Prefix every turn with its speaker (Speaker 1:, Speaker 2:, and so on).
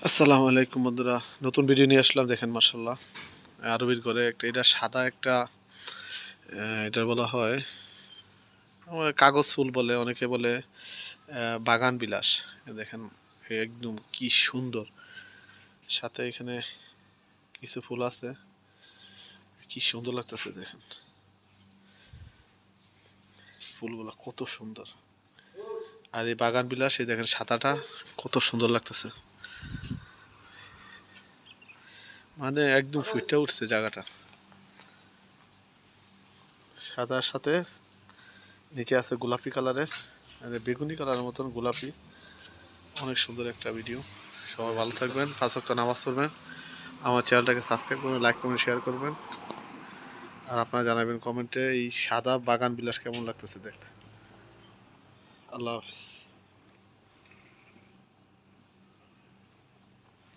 Speaker 1: আসসালামু আলাইকুম বন্ধুরা, নতুন ভিডিও নিয়ে আসলাম। দেখেন মাশাআল্লাহ, আরবির ঘরে একটা, এটা সাদা একটা, এটা বলা হয় কাগজ ফুল বলে, অনেকে বলে বাগান বিলাস। দেখেন একদম কি সুন্দর, সাথে এখানে কিছু ফুল আছে, কি সুন্দর লাগতেছে। দেখেন ফুলগুলো কত সুন্দর, আর এই বাগান বিলাস, এই দেখেন সাদাটা কত সুন্দর লাগতেছে, মানে একদম ফুটে উঠছে জায়গাটা। সাদার সাথে নিচে আছে গোলাপি কালারের, মানে বেগুনি কালারের মতন গোলাপি। অনেক সুন্দর একটা ভিডিও। সবাই ভালো থাকবেন, 5 ওয়াক্ত নামাজ পড়বেন, আমার চ্যানেলটাকে সাবস্ক্রাইব করবেন, লাইক করবেন, শেয়ার করবেন, আর আপনারা জানাবেন কমেন্টে এই সাদা বাগান বিলাস কেমন লাগতেছে দেখতে। আল্লাহ হাফিজ।